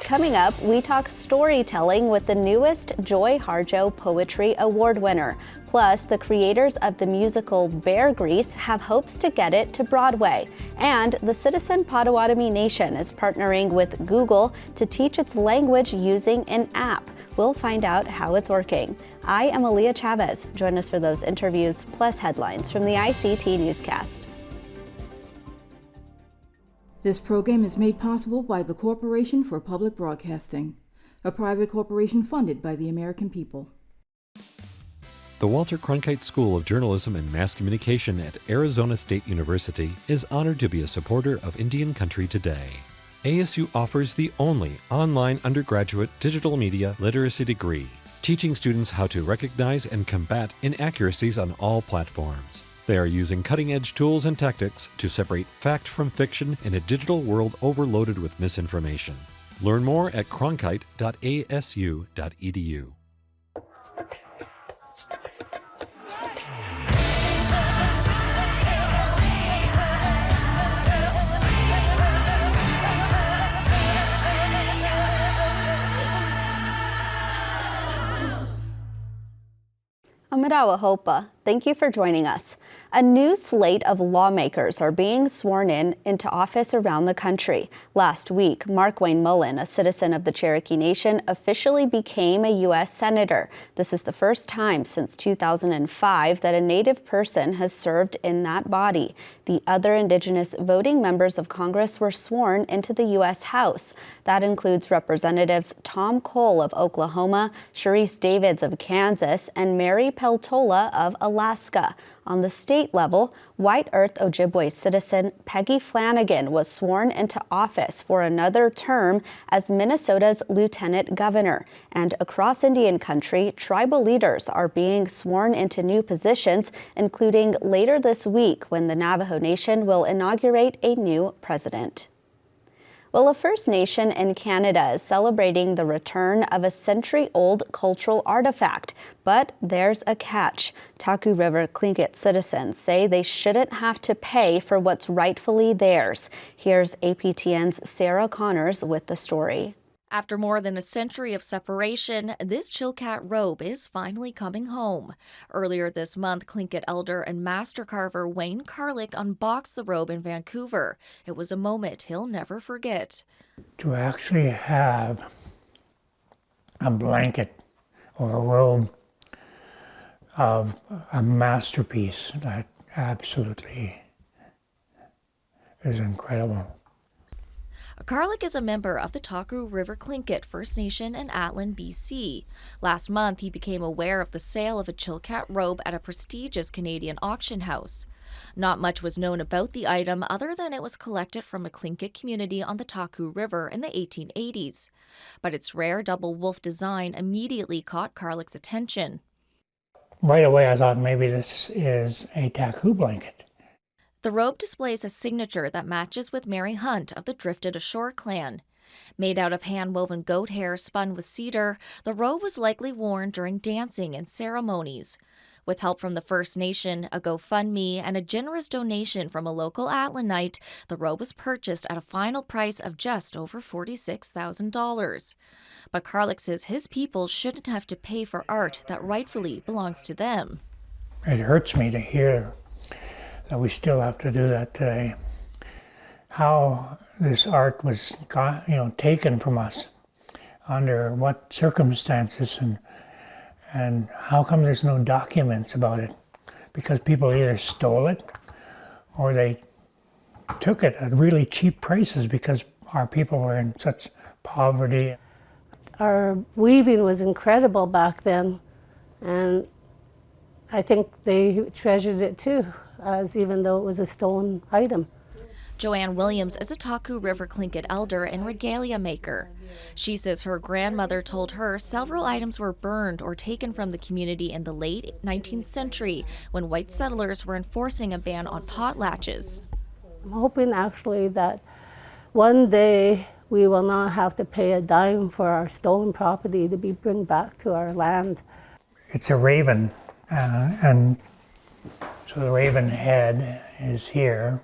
Coming up, we talk storytelling with the newest Joy Harjo Poetry Award winner. Plus, the creators of the musical Bear Grease have hopes to get it to Broadway. And the Citizen Potawatomi Nation is partnering with Google to teach its language using an app. We'll find out how it's working. I am Aaliyah Chavez. Join us for those interviews, plus headlines from the ICT Newscast. This program is made possible by the Corporation for Public Broadcasting, a private corporation funded by the American people. The Walter Cronkite School of Journalism and Mass Communication at Arizona State University is honored to be a supporter of Indian Country Today. ASU offers the only online undergraduate digital media literacy degree, teaching students how to recognize and combat inaccuracies on all platforms. They are using cutting-edge tools and tactics to separate fact from fiction in a digital world overloaded with misinformation. Learn more at cronkite.asu.edu. Amarawa Hopa, thank you for joining us. A new slate of lawmakers are being sworn into office around the country. Last week, Mark Wayne Mullen, a citizen of the Cherokee Nation, officially became a U.S. Senator. This is the first time since 2005 that a Native person has served in that body. The other Indigenous voting members of Congress were sworn into the U.S. House. That includes Representatives Tom Cole of Oklahoma, Sharice Davids of Kansas, and Mary Peltola of Alaska. On the state level, White Earth Ojibwe citizen Peggy Flanagan was sworn into office for another term as Minnesota's lieutenant governor. And across Indian country, tribal leaders are being sworn into new positions, including later this week when the Navajo Nation will inaugurate a new president. Well, a First Nation in Canada is celebrating the return of a century-old cultural artifact, but there's a catch. Taku River Tlingit citizens say they shouldn't have to pay for what's rightfully theirs. Here's APTN's Sarah Connors with the story. After more than a century of separation, this Chilkat robe is finally coming home. Earlier this month, Tlingit elder and master carver Wayne Carlick unboxed the robe in Vancouver. It was a moment he'll never forget. To actually have a blanket or a robe of a masterpiece, that absolutely is incredible. Carlick is a member of the Taku River Tlingit First Nation in Atlin, BC. Last month, he became aware of the sale of a Chilkat robe at a prestigious Canadian auction house. Not much was known about the item other than it was collected from a Tlingit community on the Taku River in the 1880s. But its rare double wolf design immediately caught Carlick's attention. Right away, I thought maybe this is a Taku blanket. The robe displays a signature that matches with Mary Hunt of the Drifted Ashore clan. Made out of hand-woven goat hair spun with cedar, the robe was likely worn during dancing and ceremonies. With help from the First Nation, a GoFundMe, and a generous donation from a local Atlanite, the robe was purchased at a final price of just over $46,000. But Carlick says his people shouldn't have to pay for art that rightfully belongs to them. It hurts me to hear that we still have to do that today. How this art was, taken from us, under what circumstances, and how come there's no documents about it? Because people either stole it or they took it at really cheap prices because our people were in such poverty. Our weaving was incredible back then, and I think they treasured it too, as even though it was a stolen item. Joanne Williams is a Taku River Tlingit elder and regalia maker. She says her grandmother told her several items were burned or taken from the community in the late 19th century when white settlers were enforcing a ban on potlatches. I'm hoping actually that one day we will not have to pay a dime for our stolen property to be brought back to our land. It's a raven, and so the raven head is here.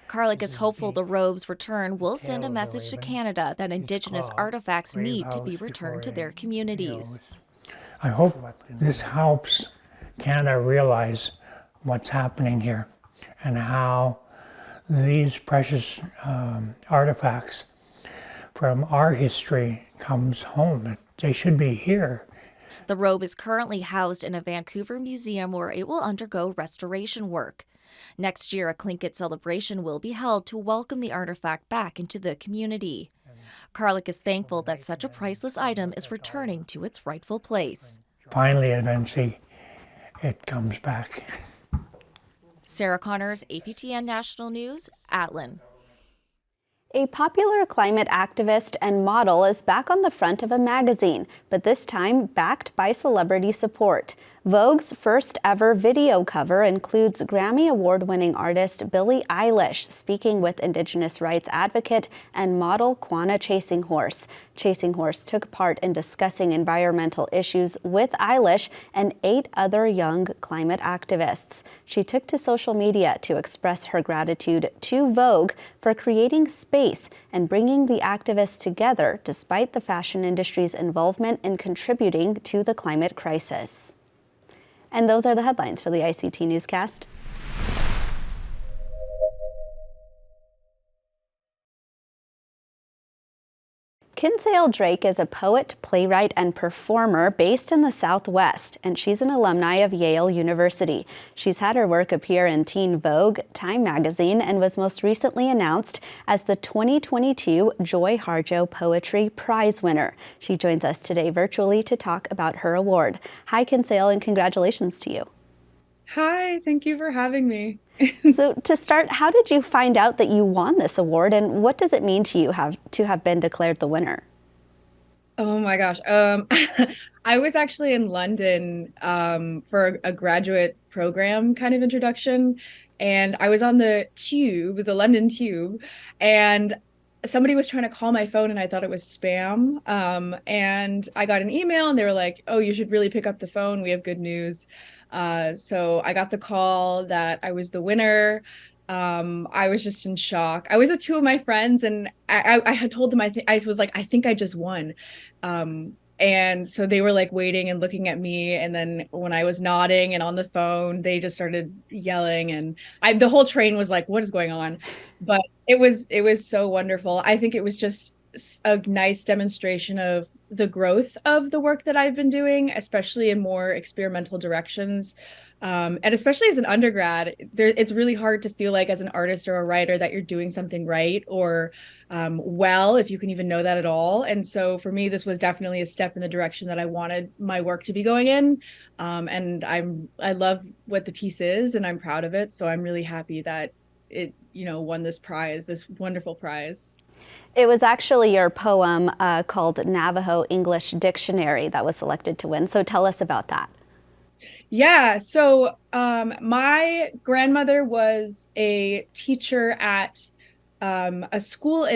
Carlick is hopeful the robe's return will send a message to Canada that Indigenous artifacts need to be returned to their communities. I hope this helps Canada realize what's happening here and how these precious artifacts from our history comes home. They should be here. The robe is currently housed in a Vancouver museum where it will undergo restoration work. Next year, a Tlingit celebration will be held to welcome the artifact back into the community. Carlick is thankful that such a priceless item is returning to its rightful place. Finally, eventually, it comes back. Sarah Connors, APTN National News, Atlin. A popular climate activist and model is back on the front of a magazine, but this time backed by celebrity support. Vogue's first ever video cover includes Grammy Award-winning artist Billie Eilish speaking with Indigenous rights advocate and model Quanah Chasing Horse. Chasing Horse took part in discussing environmental issues with Eilish and 8 other young climate activists. She took to social media to express her gratitude to Vogue for creating space and bringing the activists together despite the fashion industry's involvement in contributing to the climate crisis. And those are the headlines for the ICT Newscast. Kinsale Drake is a poet, playwright, and performer based in the Southwest, and she's an alumni of Yale University. She's had her work appear in Teen Vogue, Time magazine, and was most recently announced as the 2022 Joy Harjo Poetry Prize winner. She joins us today virtually to talk about her award. Hi, Kinsale, and congratulations to you. Hi, thank you for having me. So to start, how did you find out that you won this award, and what does it mean to you to have been declared the winner? Oh my gosh. I was actually in London for a graduate program kind of introduction, and I was on the tube, the London tube, and somebody was trying to call my phone and I thought it was spam. And I got an email and they were like, oh, you should really pick up the phone. We have good news. So I got the call that I was the winner. I was just in shock. I was with 2 of my friends and I had told them, I was like, I think I just won. And so they were like waiting and looking at me. And then when I was nodding and on the phone, they just started yelling and the whole train was like, what is going on? But it was so wonderful. I think it was just a nice demonstration of the growth of the work that I've been doing, especially in more experimental directions. And especially as an undergrad, it's really hard to feel like as an artist or a writer that you're doing something right or well, if you can even know that at all. And so for me, this was definitely a step in the direction that I wanted my work to be going in. And I love what the piece is and I'm proud of it. So I'm really happy that it, won this prize, this wonderful prize. It was actually your poem called Navajo English Dictionary that was selected to win. So tell us about that. Yeah, so my grandmother was a teacher at a school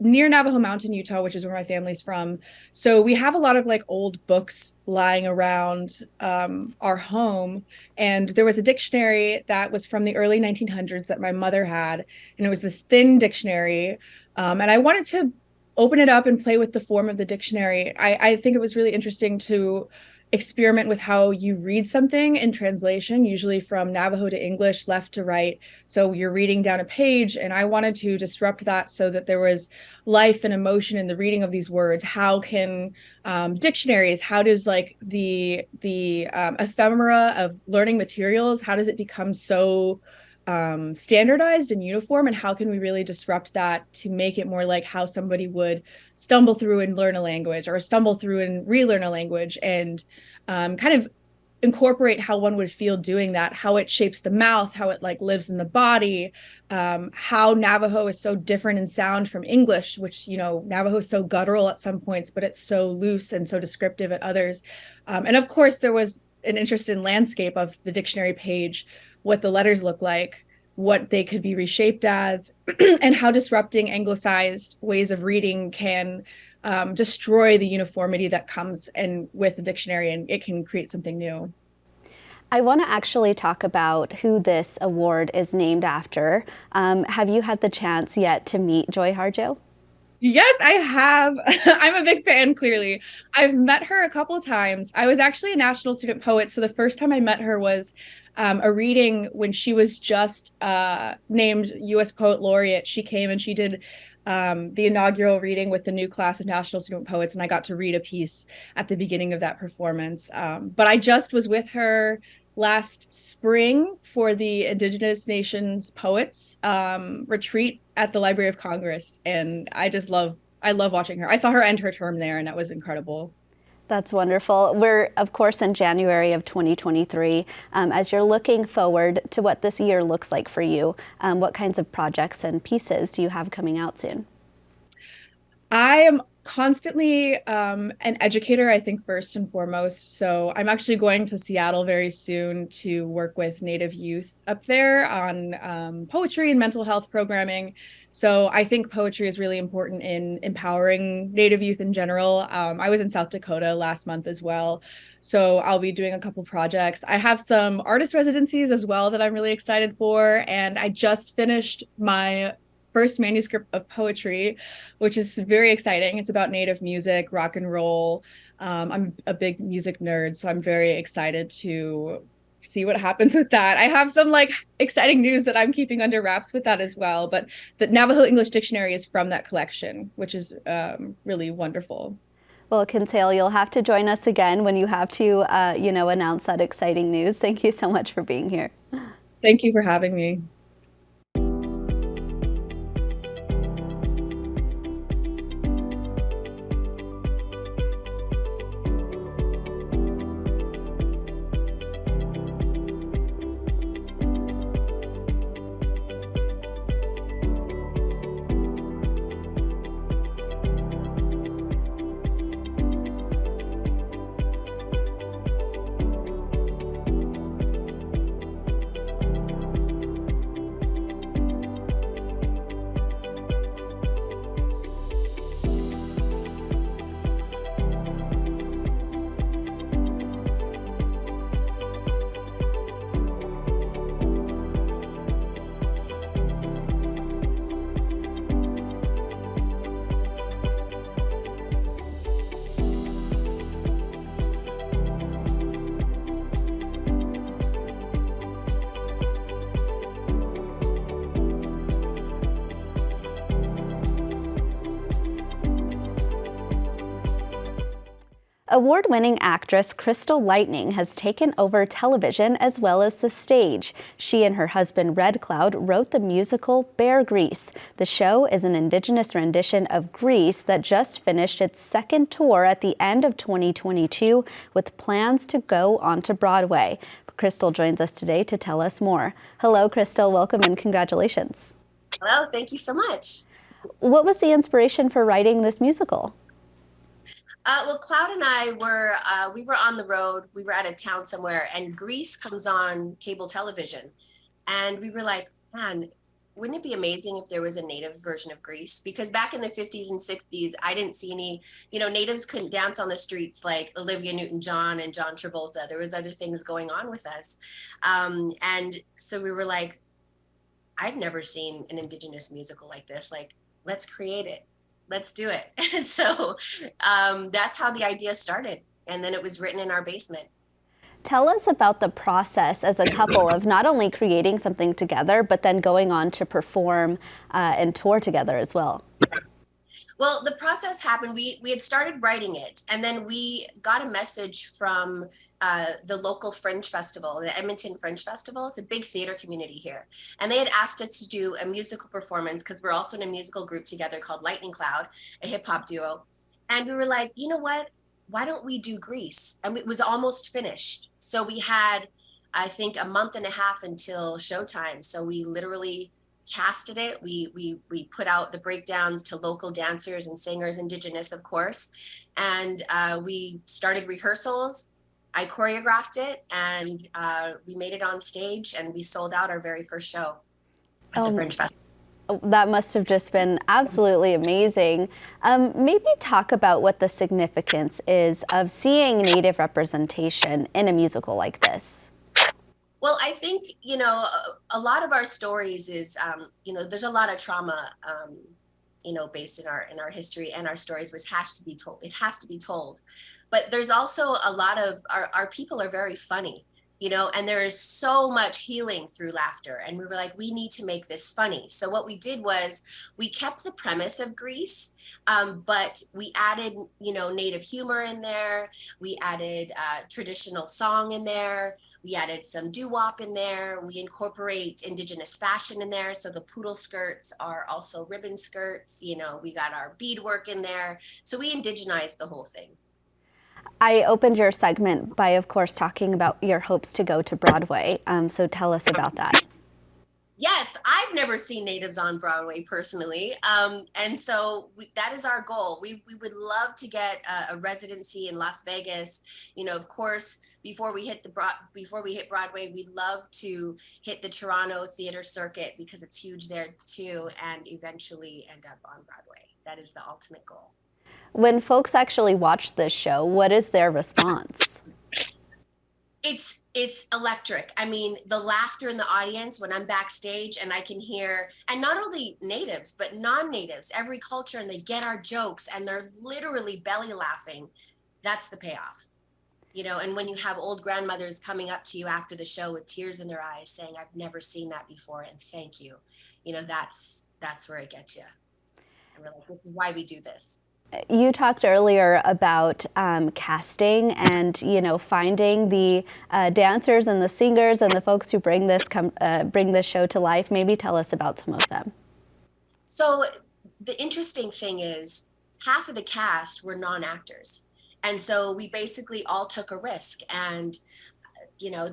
near Navajo Mountain, Utah, which is where my family's from. So we have a lot of like old books lying around our home. And there was a dictionary that was from the early 1900s that my mother had. And it was this thin dictionary. And I wanted to open it up and play with the form of the dictionary. I think it was really interesting to experiment with how you read something in translation, usually from Navajo to English, left to right. So you're reading down a page, and I wanted to disrupt that so that there was life and emotion in the reading of these words. How can dictionaries, how does like the ephemera of learning materials, how does it become so standardized and uniform, and how can we really disrupt that to make it more like how somebody would stumble through and learn a language or stumble through and relearn a language, and kind of incorporate how one would feel doing that, how it shapes the mouth, how it like lives in the body, how Navajo is so different in sound from English, which, Navajo is so guttural at some points, but it's so loose and so descriptive at others. And of course, there was an interest in landscape of the dictionary page, what the letters look like, what they could be reshaped as, and how disrupting anglicized ways of reading can destroy the uniformity that comes with the dictionary, and it can create something new. I want to actually talk about who this award is named after. Have you had the chance yet to meet Joy Harjo? Yes, I have. I'm a big fan, clearly. I've met her a couple of times. I was actually a national student poet, so the first time I met her was a reading when she was just named U.S. Poet Laureate. She came and she did the inaugural reading with the new class of national student poets, and I got to read a piece at the beginning of that performance. But I just was with her last spring for the Indigenous Nations Poets retreat at the Library of Congress, and I love watching her. I saw her end her term there, and that was incredible. That's wonderful. We're, of course, in January of 2023. As you're looking forward to what this year looks like for you, what kinds of projects and pieces do you have coming out soon? I am constantly an educator, I think, first and foremost. So I'm actually going to Seattle very soon to work with Native youth up there on poetry and mental health programming. So I think poetry is really important in empowering Native youth in general. I was in South Dakota last month as well. So I'll be doing a couple projects. I have some artist residencies as well that I'm really excited for. And I just finished my first manuscript of poetry, which is very exciting. It's about Native music, rock and roll. I'm a big music nerd, so I'm very excited to see what happens with that. I have some exciting news that I'm keeping under wraps with that as well, but the Navajo English Dictionary is from that collection, which is really wonderful. Well, Kinsale, you'll have to join us again when you have to, announce that exciting news. Thank you so much for being here. Thank you for having me. Award-winning actress Crystle Lightning has taken over television as well as the stage. She and her husband Red Cloud wrote the musical Bear Grease. The show is an Indigenous rendition of Grease that just finished its second tour at the end of 2022 with plans to go onto Broadway. Crystle joins us today to tell us more. Hello, Crystle. Welcome and congratulations. Hello. Thank you so much. What was the inspiration for writing this musical? Well, Cloud and I we were on the road. We were out of town somewhere, and Grease comes on cable television. And we were like, man, wouldn't it be amazing if there was a Native version of Grease? Because back in the 50s and 60s, I didn't see any, Natives couldn't dance on the streets like Olivia Newton-John and John Travolta. There was other things going on with us. And so we were like, I've never seen an Indigenous musical like this. Like, let's create it. Let's do it. And so that's how the idea started. And then it was written in our basement. Tell us about the process as a couple of not only creating something together, but then going on to perform and tour together as well. Well, the process happened. We had started writing it, and then we got a message from the local Fringe Festival, the Edmonton Fringe Festival. It's a big theater community here. And they had asked us to do a musical performance because we're also in a musical group together called Lightning Cloud, a hip hop duo. And we were like, you know what? Why don't we do Grease? And it was almost finished. So we had, I think, a month and a half until showtime. So we literally casted it. We put out the breakdowns to local dancers and singers, Indigenous, of course. And we started rehearsals. I choreographed it, and we made it on stage, and we sold out our very first show at the Fringe Festival. That must have just been absolutely amazing. Maybe talk about what the significance is of seeing Native representation in a musical like this. Well, I think, a lot of our stories is, there's a lot of trauma, based in our history, and our stories, which has to be told. It has to be told. But there's also a lot of our people are very funny, and there is so much healing through laughter. And we were like, we need to make this funny. So what we did was we kept the premise of Grease, but we added, native humor in there. We added traditional song in there. We added some doo-wop in there. We incorporate Indigenous fashion in there. So the poodle skirts are also ribbon skirts. We got our beadwork in there. So we indigenized the whole thing. I opened your segment by, of course, talking about your hopes to go to Broadway. So tell us about that. Yes, I've never seen natives on Broadway personally. And so that is our goal. We would love to get a residency in Las Vegas. Of course, before we hit Broadway, we'd love to hit the Toronto theater circuit because it's huge there too, and eventually end up on Broadway. That is the ultimate goal. When folks actually watch this show, what is their response? It's electric. I mean, the laughter in the audience when I'm backstage and I can hear, and not only natives, but non-natives, every culture, and they get our jokes and they're literally belly laughing. That's the payoff. And when you have old grandmothers coming up to you after the show with tears in their eyes saying, I've never seen that before and thank you. That's where it gets you. And we're like, this is why we do this. You talked earlier about casting and, finding the dancers and the singers and the folks who bring this show to life. Maybe tell us about some of them. So the interesting thing is half of the cast were non-actors. And so we basically all took a risk, and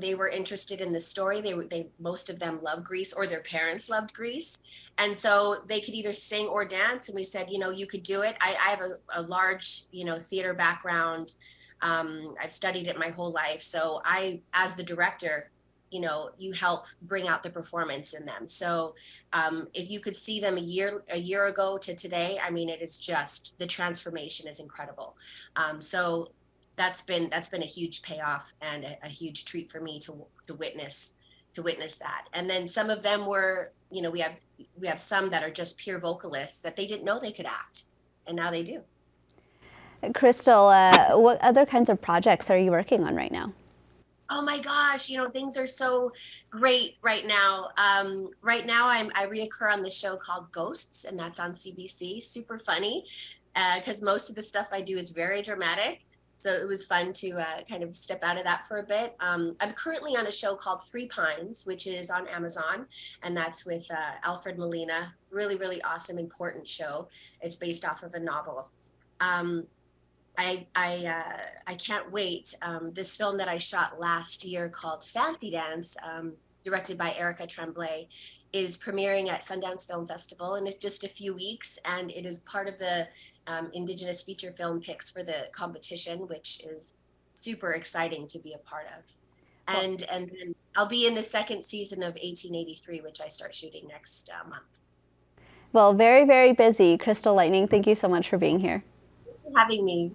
they were interested in the story. They most of them love Grease, or their parents loved Grease. And so they could either sing or dance. And we said, you could do it. I have a large, theater background. I've studied it my whole life. So I, as the director, you help bring out the performance in them. So if you could see them a year ago to today, I mean, it is just, the transformation is incredible. So that's been a huge payoff and a huge treat for me to witness that. And then some of them were, we have some that are just pure vocalists that they didn't know they could act, and now they do. Crystle, what other kinds of projects are you working on right now? Oh my gosh, things are so great right now. Right now I reoccur on the show called Ghosts, and that's on CBC. Super funny, because most of the stuff I do is very dramatic. So it was fun to kind of step out of that for a bit. I'm currently on a show called Three Pines, which is on Amazon, and that's with Alfred Molina. Really, really awesome, important show. It's based off of a novel. I can't wait. This film that I shot last year called Fancy Dance, directed by Erica Tremblay, is premiering at Sundance Film Festival in just a few weeks, and it is part of the Indigenous feature film picks for the competition, which is super exciting to be a part of. And then I'll be in the second season of 1883, which I start shooting next month. Well, very, very busy. Crystle Lightning, thank you so much for being here. Thank you for having me.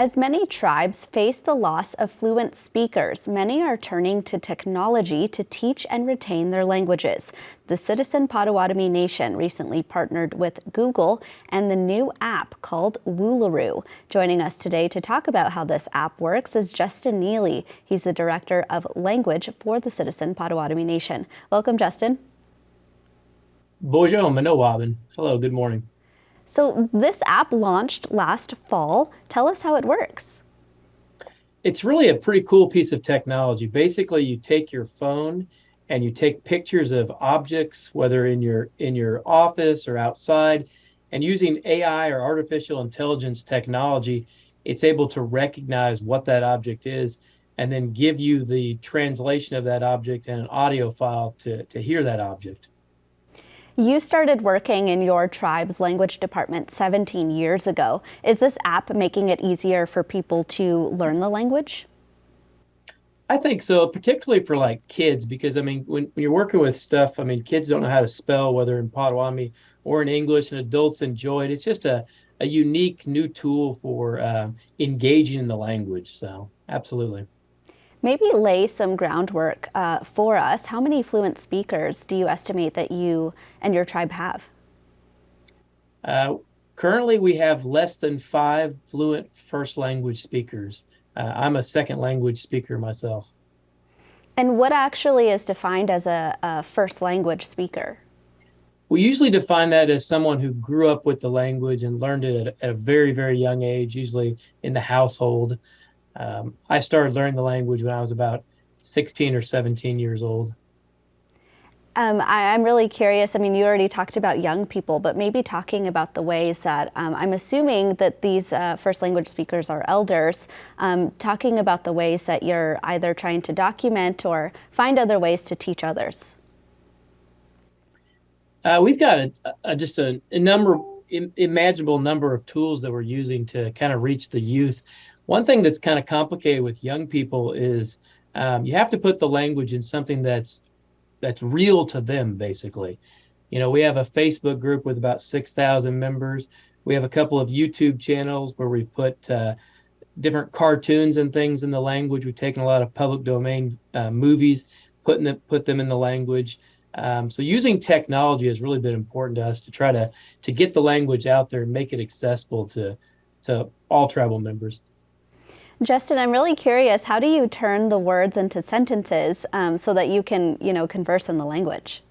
As many tribes face the loss of fluent speakers, many are turning to technology to teach and retain their languages. The Citizen Potawatomi Nation recently partnered with Google and the new app called Woolaroo. Joining us today to talk about how this app works is Justin Neely. He's the Director of Language for the Citizen Potawatomi Nation. Welcome, Justin. Bonjour, Manowabin. Hello, good morning. So this app launched last fall. Tell us how it works. It's really a pretty cool piece of technology. Basically, you take your phone and you take pictures of objects, whether in your office or outside, and using AI or artificial intelligence technology, it's able to recognize what that object is and then give you the translation of that object and an audio file to hear that object. You started working in your tribe's language department 17 years ago. Is this app making it easier for people to learn the language? I think so, particularly for like kids, because I mean, when you're working with stuff, I mean, kids don't know how to spell, whether in Potawatomi or in English, and adults enjoy it. It's just a unique new tool for engaging in the language. So absolutely. Maybe lay some groundwork for us. How many fluent speakers do you estimate that you and your tribe have? Currently, we have less than 5 fluent first language speakers. I'm a second language speaker myself. And what actually is defined as a first language speaker? We usually define that as someone who grew up with the language and learned it at a very, very young age, usually in the household. I started learning the language when I was about 16 or 17 years old. I'm really curious. I mean, you already talked about young people, but maybe talking about the ways that I'm assuming that these first language speakers are elders, talking about the ways that you're either trying to document or find other ways to teach others. We've got just a imaginable number of tools that we're using to kind of reach the youth. One thing that's kind of complicated with young people is you have to put the language in something that's real to them, basically. You know, we have a Facebook group with about 6,000 members. We have a couple of YouTube channels where we've put different cartoons and things in the language. We've taken a lot of public domain movies, put them in the language. So using technology has really been important to us to try to get the language out there and make it accessible to all tribal members. Justin, I'm really curious, how do you turn the words into sentences so that you can, converse in the language?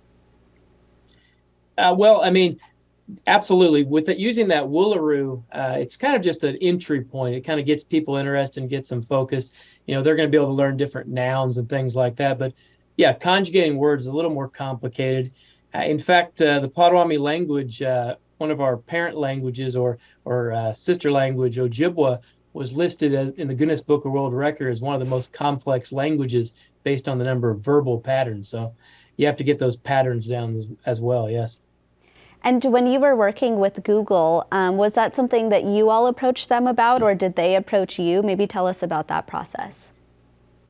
Well, I mean, absolutely. With using that Woolaroo, it's kind of just an entry point. It kind of gets people interested and gets them focused. You know, they're going to be able to learn different nouns and things like that. But yeah, conjugating words is a little more complicated. In fact, the Potawatomi language, one of our parent languages or sister language, Ojibwa, was listed in the Guinness Book of World Records as one of the most complex languages based on the number of verbal patterns. So you have to get those patterns down as well, yes. And when you were working with Google, was that something that you all approached them about, or did they approach you? Maybe tell us about that process.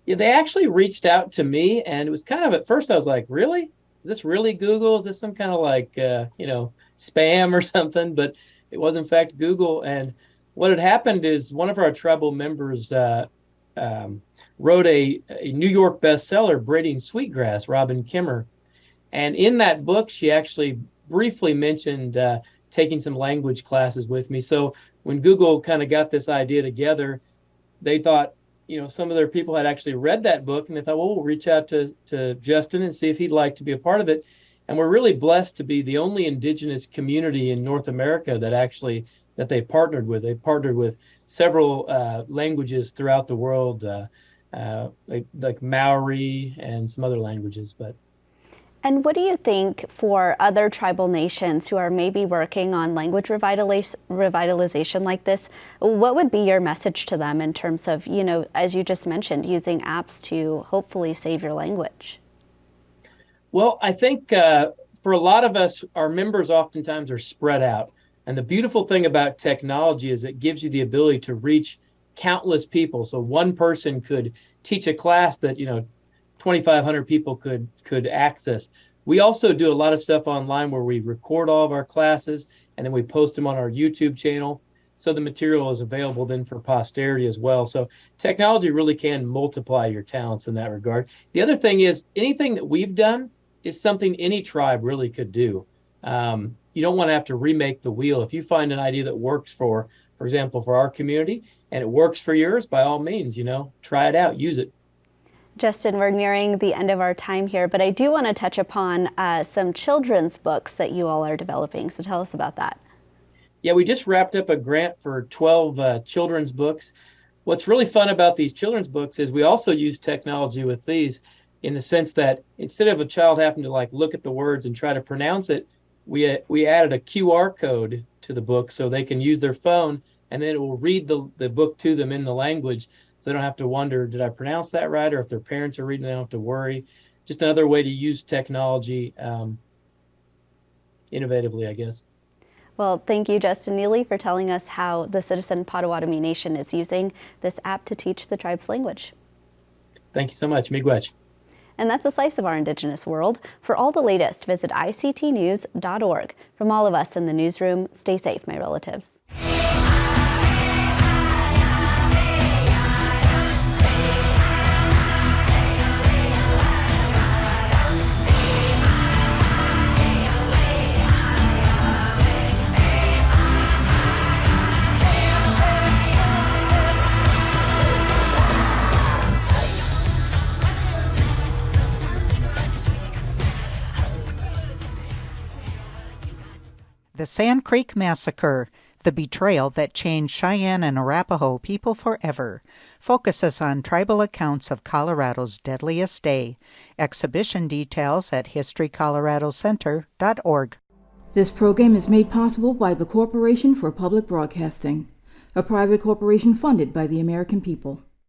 Yeah, they actually reached out to me, and it was kind of, at first I was like, really? Is this really Google? Is this some kind of like, spam or something? But it was in fact Google. And what had happened is one of our tribal members wrote a New York bestseller, Braiding Sweetgrass, Robin Kimmer. And in that book, she actually briefly mentioned taking some language classes with me. So when Google kind of got this idea together, they thought, some of their people had actually read that book, and they thought, well, we'll reach out to Justin and see if he'd like to be a part of it. And we're really blessed to be the only Indigenous community in North America that they partnered with. They partnered with several languages throughout the world, like Maori and some other languages. And what do you think for other tribal nations who are maybe working on language revitalization like this? What would be your message to them in terms of, as you just mentioned, using apps to hopefully save your language? Well, I think for a lot of us, our members oftentimes are spread out. And the beautiful thing about technology is it gives you the ability to reach countless people. So one person could teach a class that, 2,500 people could access. We also do a lot of stuff online where we record all of our classes and then we post them on our YouTube channel. so the material is available then for posterity as well. So technology really can multiply your talents in that regard. The other thing is anything that we've done is something any tribe really could do. You don't want to have to remake the wheel. If you find an idea that works for example, for our community, and it works for yours, by all means, try it out, use it. Justin, we're nearing the end of our time here, but I do want to touch upon some children's books that you all are developing. So tell us about that. Yeah, we just wrapped up a grant for 12 children's books. What's really fun about these children's books is we also use technology with these in the sense that instead of a child having to look at the words and try to pronounce it, we added a QR code to the book so they can use their phone and then it will read the book to them in the language. So they don't have to wonder, did I pronounce that right? Or if their parents are reading, they don't have to worry. Just another way to use technology innovatively, I guess. Well, thank you, Justin Neely, for telling us how the Citizen Potawatomi Nation is using this app to teach the tribe's language. Thank you so much. Miigwech. And that's a slice of our Indigenous world. For all the latest, visit ictnews.org. From all of us in the newsroom, stay safe, my relatives. The Sand Creek Massacre, the betrayal that changed Cheyenne and Arapaho people forever, focuses on tribal accounts of Colorado's deadliest day. Exhibition details at historycoloradocenter.org. This program is made possible by the Corporation for Public Broadcasting, a private corporation funded by the American people.